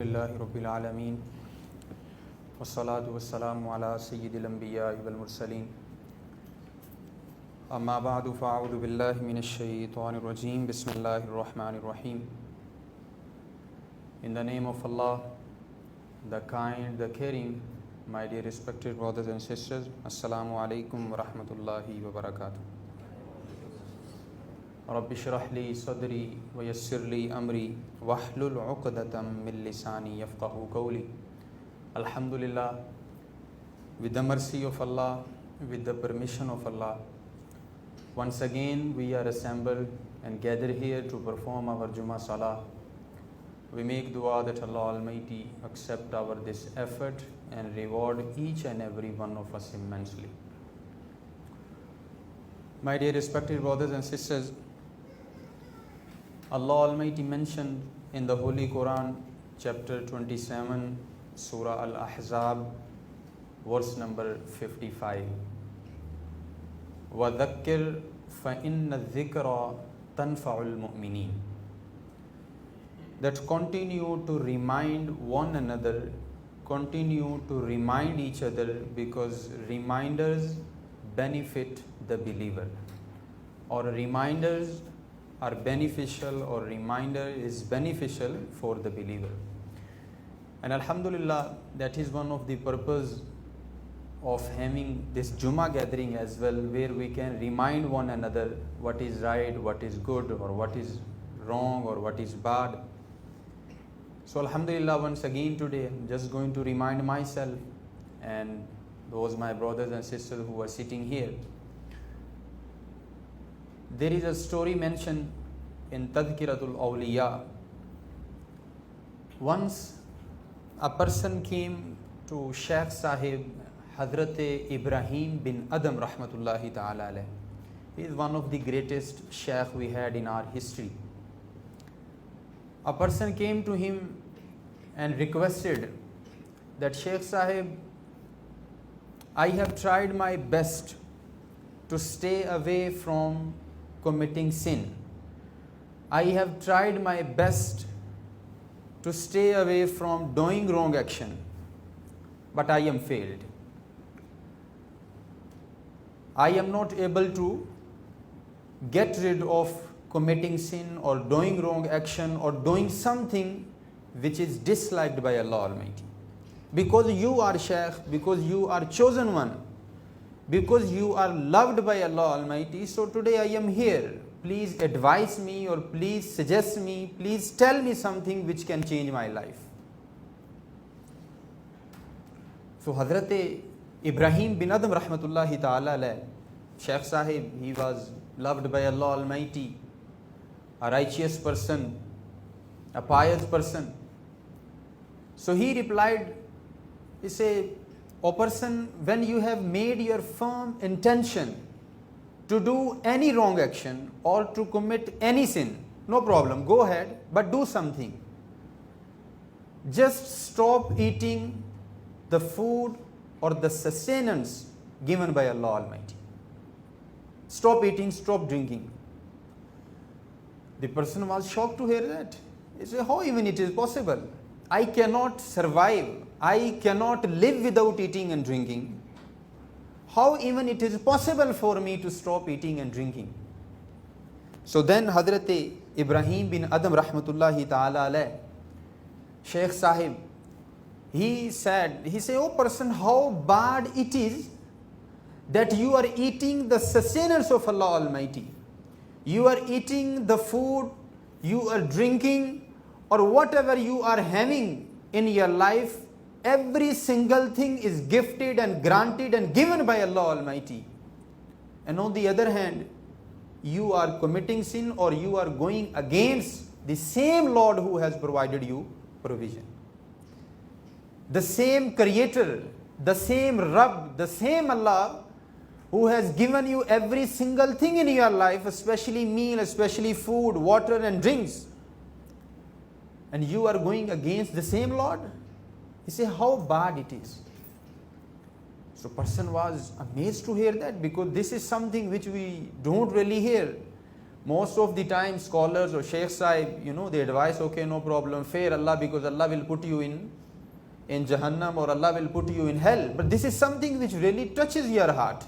Alhamdulillahi Rabbil Alameen. Wassalatu wassalamu ala Sayyidil Anbiya wal Mursaleen. Amma ba'du fa'a'udhu billahi minash shaitanir rajeem. Bismillahir Rahmanir Rahim. In the name of Allah, the kind, the caring, my dear respected brothers and sisters, Assalamu alaikum wa rahmatullahi wa barakatuh. Rabbi shrah li sadri wa yassir li amri wahlul 'uqdatam min lisani yafqahu qawli. Alhamdulillah, with the mercy of Allah, with the permission of Allah, once again we are assembled and gathered here to perform our Jummah Salah. We make dua that Allah Almighty accept our this effort and reward each and every one of us immensely. My dear respected brothers and sisters, Allah Almighty mentioned in the Holy Quran, chapter 27, Surah Al-Ahzab, verse number 55. وَذَكِّرْ فَإِنَّ الذِّكْرَ تَنْفَعُ الْمُؤْمِنِينَ. That continue to remind one another, continue to remind each other, because reminders benefit the believer, or reminders are beneficial, or reminder is beneficial for the believer. And Alhamdulillah, that is one of the purpose of having this Jummah gathering as well, where we can remind one another what is right, what is good, or what is wrong, or what is bad. So Alhamdulillah, once again today I'm just going to remind myself and those my brothers and sisters who are sitting here. There is a story mentioned in Tadhkiratul Awliya. Once a person came to Shaykh Sahib Hazrat Ibrahim bin Adam rahmatullahi ta'ala alayh. He is one of the greatest Shaykh we had in our history. A person came to him and requested that, Shaykh Sahib, I have tried my best to stay away from committing sin. I have tried my best to stay away from doing wrong action, but I am failed. I am not able to get rid of committing sin or doing wrong action or doing something which is disliked by Allah Almighty. Because you are Shaykh, because you are chosen one, because you are loved by Allah Almighty, so today I am here. Please advise me, or please suggest me, please tell me something which can change my life. So Hazrat Ibrahim bin Adam rahmatullahi ta'ala alayh, Shaykh Sahib, he was loved by Allah Almighty, a righteous person, a pious person. So he replied, he said, O person, when you have made your firm intention to do any wrong action or to commit any sin, no problem, go ahead, but do something. Just stop eating the food or the sustenance given by Allah Almighty. Stop eating, stop drinking. The person was shocked to hear that. He said, how even it is possible? I cannot survive. I cannot live without eating and drinking. How even it is possible for me to stop eating and drinking? So then Hazrat Ibrahim bin Adam rahmatullahi ta'ala alayh, Shaykh Sahib, he said, oh person, how bad it is that you are eating the sustenance of Allah Almighty. You are eating the food, you are drinking, or whatever you are having in your life, every single thing is gifted and granted and given by Allah Almighty. And on the other hand, you are committing sin, or you are going against the same Lord who has provided you provision. The same Creator, the same Rabb, the same Allah who has given you every single thing in your life, especially meal, especially food, water and drinks. And you are going against the same Lord? You say, how bad it is. So person was amazed to hear that, because this is something which we don't really hear. Most of the time scholars or Shaykh Sahib, they advise, okay, no problem, fear Allah because Allah will put you in Jahannam or Allah will put you in hell. But this is something which really touches your heart.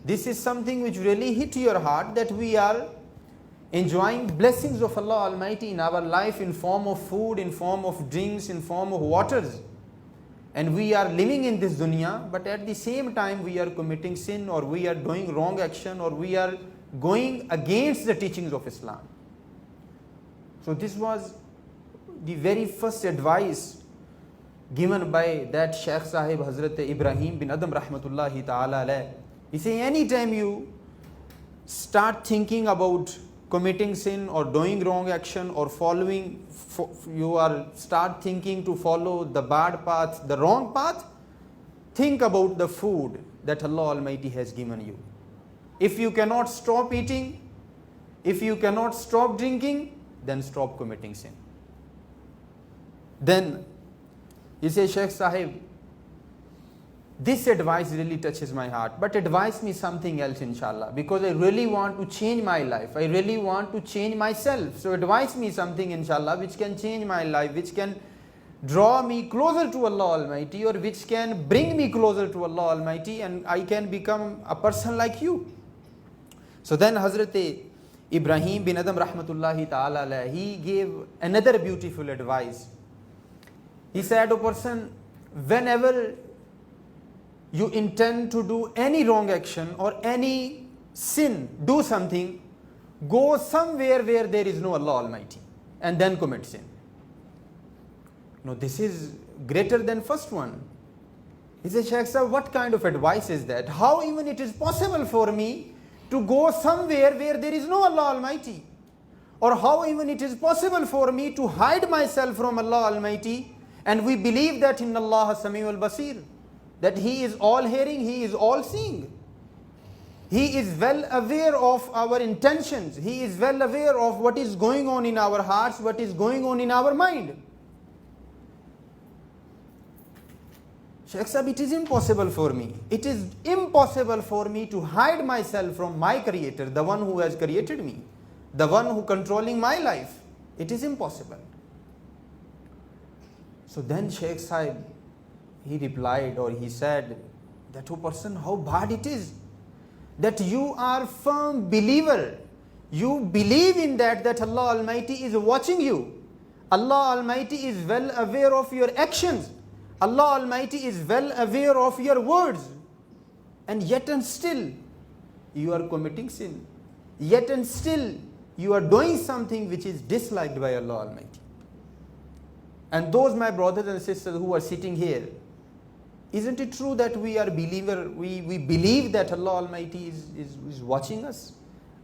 This is something which really hit your heart, that we are enjoying blessings of Allah Almighty in our life in form of food, in form of drinks, in form of waters. And we are living in this dunya, but at the same time we are committing sin, or we are doing wrong action, or we are going against the teachings of Islam. So this was the very first advice given by that Shaykh Sahib Hazrat Ibrahim bin Adam rahmatullahi ta'ala alayh. He says, anytime you start thinking about committing sin or doing wrong action or start thinking to follow the bad path, the wrong path, think about the food that Allah Almighty has given you. If you cannot stop eating, if you cannot stop drinking, then stop committing sin. Then he says, Shaykh Sahib, this advice really touches my heart, but advise me something else, inshallah, because I really want to change my life. I really want to change myself. So advise me something, inshallah, which can change my life, which can draw me closer to Allah Almighty, or which can bring me closer to Allah Almighty, and I can become a person like you. So then Hazrat Ibrahim bin Adam rahmatullahi ta'ala, he gave another beautiful advice. He said, a person, whenever you intend to do any wrong action or any sin, do something, go somewhere where there is no Allah Almighty, and then commit sin. No, this is greater than first one. He said, Shaykh Sahib, what kind of advice is that? How even it is possible for me to go somewhere where there is no Allah Almighty? Or how even it is possible for me to hide myself from Allah Almighty? And we believe that in Allah Samiul Basir, that He is all hearing, He is all seeing. He is well aware of our intentions. He is well aware of what is going on in our hearts, what is going on in our mind. Shaykh Sahib, it is impossible for me. It is impossible for me to hide myself from my Creator, the one who has created me, the one who controlling my life. It is impossible. So then Shaykh Sahib, he replied, or he said, that, oh person, how bad it is that you are firm believer. You believe in that Allah Almighty is watching you. Allah Almighty is well aware of your actions. Allah Almighty is well aware of your words. And yet and still, you are committing sin. Yet and still, you are doing something which is disliked by Allah Almighty. And those, my brothers and sisters who are sitting here, isn't it true that we are believer? We believe that Allah Almighty is watching us.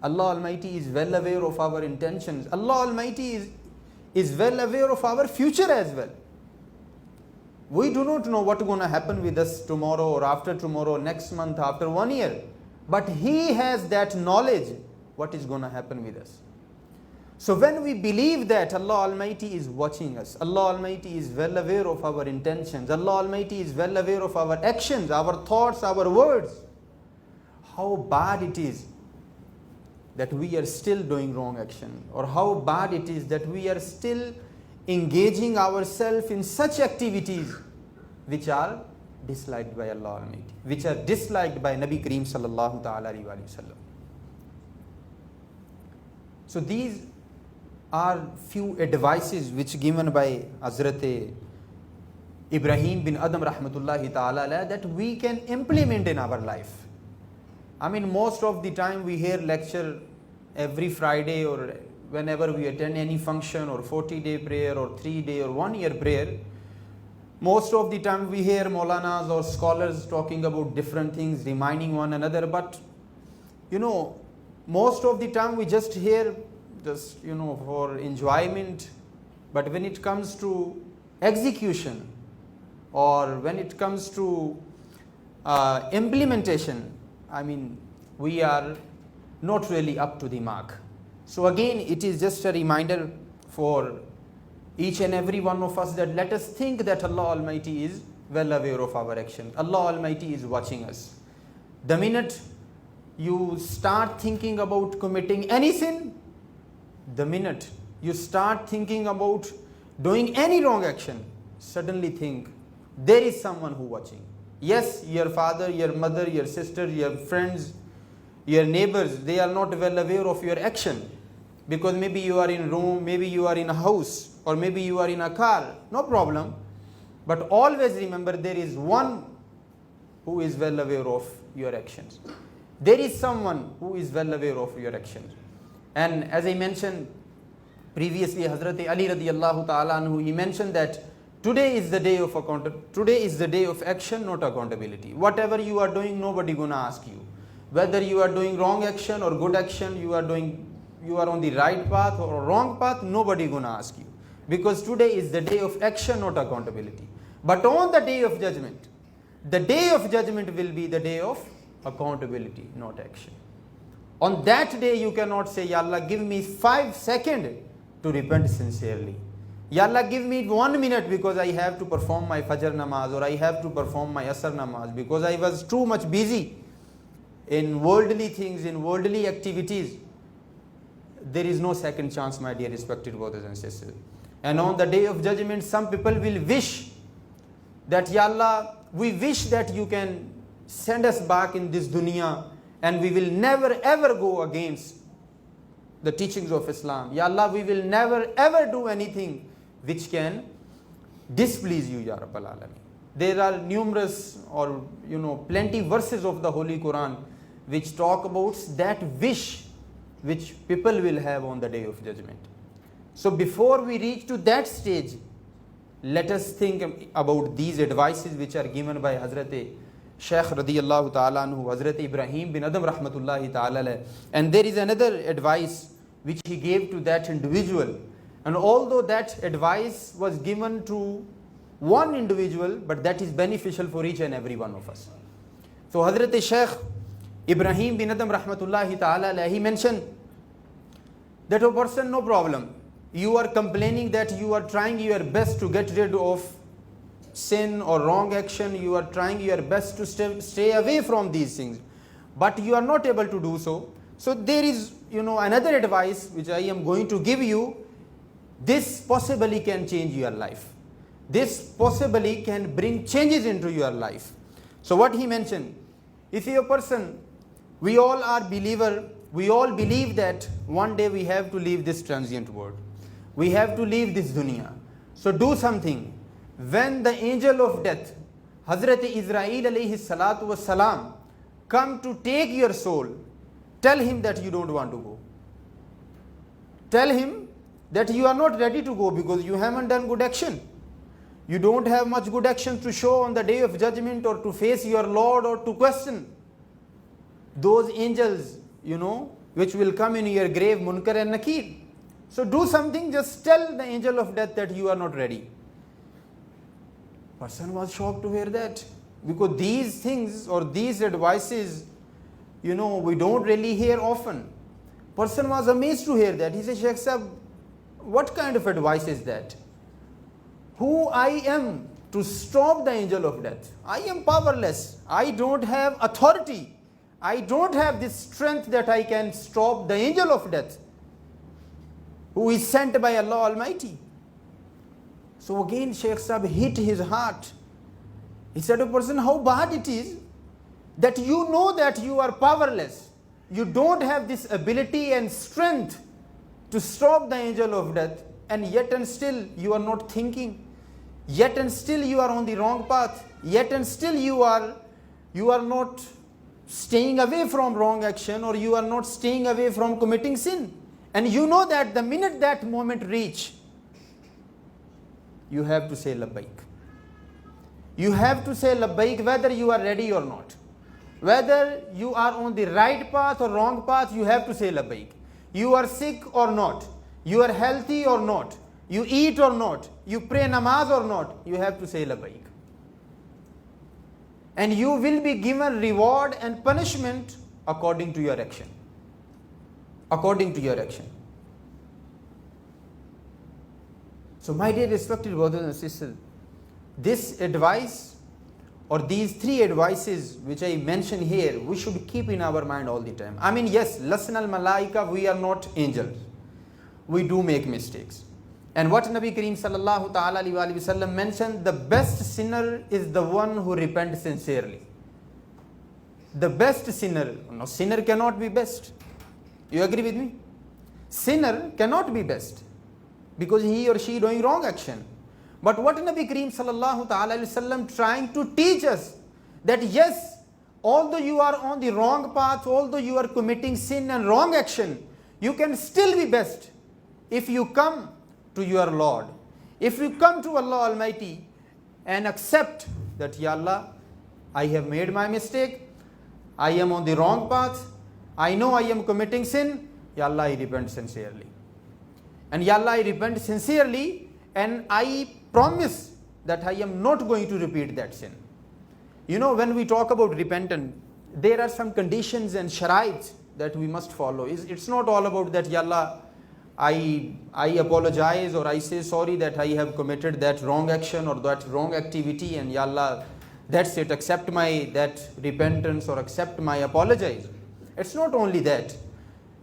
Allah Almighty is well aware of our intentions. Allah Almighty is well aware of our future as well. We do not know what's going to happen with us tomorrow or after tomorrow, next month, after 1 year. But He has that knowledge what is going to happen with us. So when we believe that Allah Almighty is watching us, Allah Almighty is well aware of our intentions, Allah Almighty is well aware of our actions, our thoughts, our words, how bad it is that we are still doing wrong action, or how bad it is that we are still engaging ourselves in such activities which are disliked by Allah Almighty, which are disliked by Nabi Kareem sallallahu ta'ala alayhi wa sallam. So these are few advices which given by Hazrat Ibrahim bin Adam rahmatullahi ta'ala that we can implement in our life. I mean, most of the time we hear lecture every Friday, or whenever we attend any function, or 40-day prayer, or 3-day or 1 year prayer. Most of the time we hear Maulanas or scholars talking about different things, reminding one another, but most of the time we just hear for enjoyment. But when it comes to execution, or when it comes to implementation, I mean, we are not really up to the mark. So again, it is just a reminder for each and every one of us that let us think that Allah Almighty is well aware of our actions. Allah Almighty is watching us. The minute you start thinking about committing any sin, the minute you start thinking about doing any wrong action, suddenly think there is someone who watching. Yes, your father, your mother, your sister, your friends, your neighbors, they are not well aware of your action, because maybe you are in room, maybe you are in a house, or maybe you are in a car, no problem. But always remember, there is one who is well aware of your actions. There is someone who is well aware of your actions. And as I mentioned previously, Hazrat Ali radiyallahu ta'ala anhu, he mentioned that today is the day of today is the day of action, not accountability. Whatever you are doing, nobody gonna ask you. Whether you are doing wrong action or good action, you are on the right path or wrong path, nobody gonna ask you. Because today is the day of action, not accountability. But on the day of judgment will be the day of accountability, not action. On that day, you cannot say, Ya Allah, give me 5 seconds to repent sincerely. Ya Allah, give me 1 minute because I have to perform my Fajr namaz, or I have to perform my Asr namaz, because I was too much busy in worldly things, in worldly activities. There is no second chance, my dear respected brothers and sisters. And on the day of judgment, some people will wish that, Ya Allah, we wish that you can send us back in this dunya and we will never ever go against the teachings of Islam. Ya Allah, we will never ever do anything which can displease you, Ya Rabbal Alameen. There are numerous or plenty verses of the Holy Quran which talk about that wish which people will have on the day of judgment. So before we reach to that stage, let us think about these advices which are given by Hazrat Shaykh radiyallahu ta'ala anhu, Hazrat Ibrahim bin Adam rahmatullahi ta'ala. And there is another advice which he gave to that individual. And although that advice was given to one individual, but that is beneficial for each and every one of us. So Hazrat Shaykh Ibrahim bin Adam rahmatullahi ta'ala, he mentioned that a person, no problem, you are complaining that you are trying your best to get rid of sin or wrong action, you are trying your best to stay away from these things, but you are not able to do so. So there is another advice which I am going to give you. This possibly can change your life. This possibly can bring changes into your life. So what he mentioned, if you are a person, we all are believer, we all believe that one day we have to leave this transient world. We have to leave this dunya. So do something. When the angel of death, Hazrat Israel alayhi salatu was salam, come to take your soul, tell him that you don't want to go. Tell him that you are not ready to go because you haven't done good action. You don't have much good action to show on the day of judgment, or to face your Lord, or to question those angels, which will come in your grave, Munkar and Nakir. So do something, just tell the angel of death that you are not ready. Person was shocked to hear that, because these things or these advices, we don't really hear often. Person was amazed to hear that. He said, Shaykh Sahab, what kind of advice is that? Who I am to stop the angel of death? I am powerless. I don't have authority. I don't have this strength that I can stop the angel of death, who is sent by Allah Almighty. So again Shaykh Sahab hit his heart. He said to a person, how bad it is that you know that you are powerless. You don't have this ability and strength to stop the angel of death, and yet and still you are not thinking. Yet and still you are on the wrong path. Yet and still you are not staying away from wrong action, or you are not staying away from committing sin. And you know that the minute that moment reach, you have to say labbaik. You have to say labbaik whether you are ready or not. Whether you are on the right path or wrong path, you have to say labbaik. You are sick or not. You are healthy or not. You eat or not. You pray namaz or not. You have to say labbaik. And you will be given reward and punishment according to your action. According to your action. So my dear respected brothers and sisters, this advice or these three advices which I mention here, we should keep in our mind all the time. I mean, yes, lasna al malaika, we are not angels. We do make mistakes. And what Nabi Kareem sallallahu ta'ala alayhi wa sallam mentioned, the best sinner is the one who repents sincerely. The best sinner, no, sinner cannot be best. You agree with me? Sinner cannot be best because he or she doing wrong action. But what Nabi Kareem sallallahu ta'ala alayhi wasallam trying to teach us, that yes, although you are on the wrong path, although you are committing sin and wrong action, you can still be best if you come to your Lord. If you come to Allah Almighty and accept that, Ya Allah, I have made my mistake, I am on the wrong path, I know I am committing sin, Ya Allah, I repent sincerely. And Ya Allah, I repent sincerely, and I promise that I am not going to repeat that sin. You know, when we talk about repentance, there are some conditions and shari'ats that we must follow. It's not all about that, Ya Allah, I apologize, or I say sorry that I have committed that wrong action or that wrong activity, and Ya Allah, that's it, accept my that repentance or accept my apologize. It's not only that.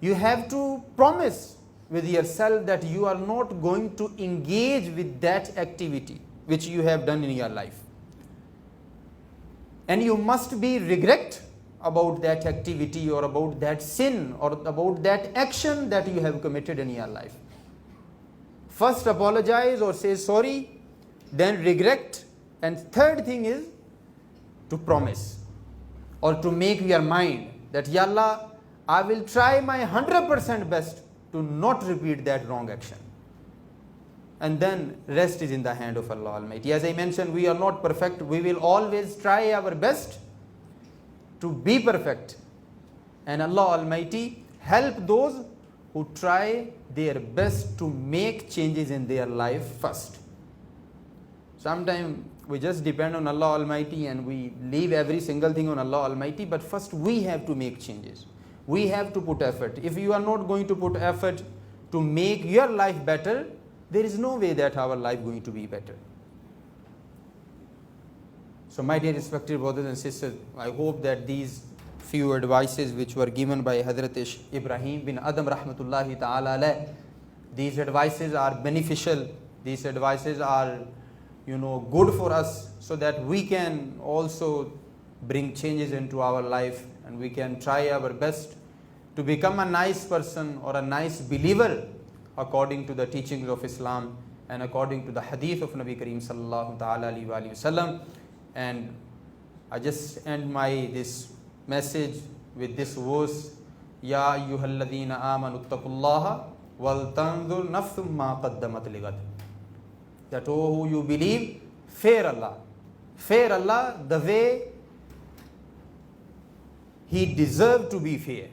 You have to promise with yourself that you are not going to engage with that activity which you have done in your life. And you must be regret about that activity or about that sin or about that action that you have committed in your life. First apologize or say sorry, then regret, and third thing is to promise or to make your mind that, Ya Allah, I will try my 100% best to not repeat that wrong action. And then rest is in the hand of Allah Almighty. As I mentioned, we are not perfect. We will always try our best to be perfect. And Allah Almighty help those who try their best to make changes in their life first. Sometimes we just depend on Allah Almighty and we leave every single thing on Allah Almighty, but first we have to make changes. We have to put effort. If you are not going to put effort to make your life better, there is no way that our life is going to be better. So my dear respected brothers and sisters, I hope that these few advices which were given by Hazrat Ibrahim bin Adam rahmatullahi ta'ala alayh, these advices are beneficial. These advices are, good for us, so that we can also bring changes into our life and we can try our best to become a nice person or a nice believer according to the teachings of Islam and according to the hadith of Nabi Kareem sallallahu ta'ala alayhi wa sallam. And I just end this message with this verse, Ya ayyuhalladhina amanu ittaqullaha wal tanzur nafsum ma qaddamat ligad. That, oh, who you believe, fear Allah. Fear Allah the way He deserved to be feared.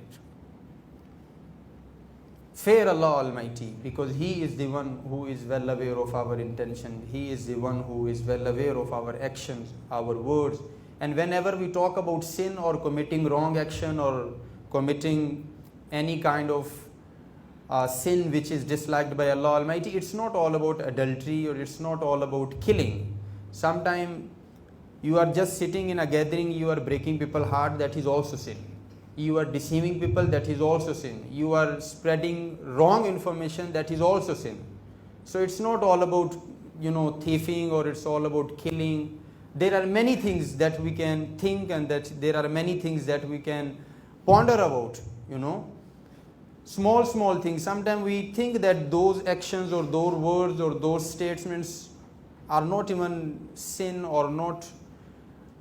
Fear Allah Almighty, because He is the one who is well aware of our intention. He is the one who is well aware of our actions, our words. And whenever we talk about sin or committing wrong action or committing any kind of sin which is disliked by Allah Almighty, it's not all about adultery or it's not all about killing. Sometimes you are just sitting in a gathering, you are breaking people's heart, that is also sin. You are deceiving people, that is also sin. You are spreading wrong information, that is also sin. So it's not all about, thieving, or it's all about killing. There are many things that we can think, and that there are many things that we can ponder about, Small things. Sometimes we think that those actions or those words or those statements are not even sin or not,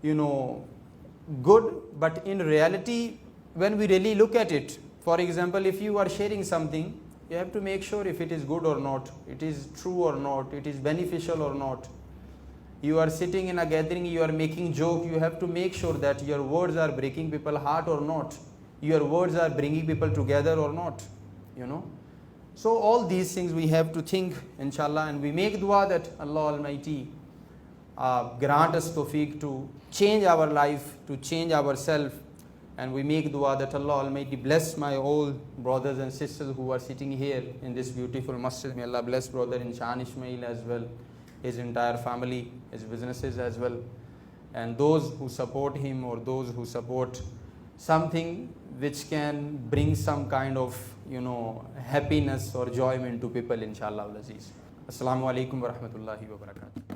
good. But in reality, when we really look at it, for example, if you are sharing something, you have to make sure if it is good or not, it is true or not, it is beneficial or not. You are sitting in a gathering, you are making joke, you have to make sure that your words are breaking people's heart or not. Your words are bringing people together or not, So all these things we have to think, inshallah, and we make dua that Allah Almighty grant us tawfiq to change our life, to change ourselves. And we make dua that Allah Almighty bless my old brothers and sisters who are sitting here in this beautiful masjid. May Allah bless brother Inshan Ismail as well, his entire family, his businesses as well. and those who support him or those who support something which can bring some kind of happiness or joy into people, inshallah al aziz. Assalamu alaikum wa rahmatullahi wa barakatuh.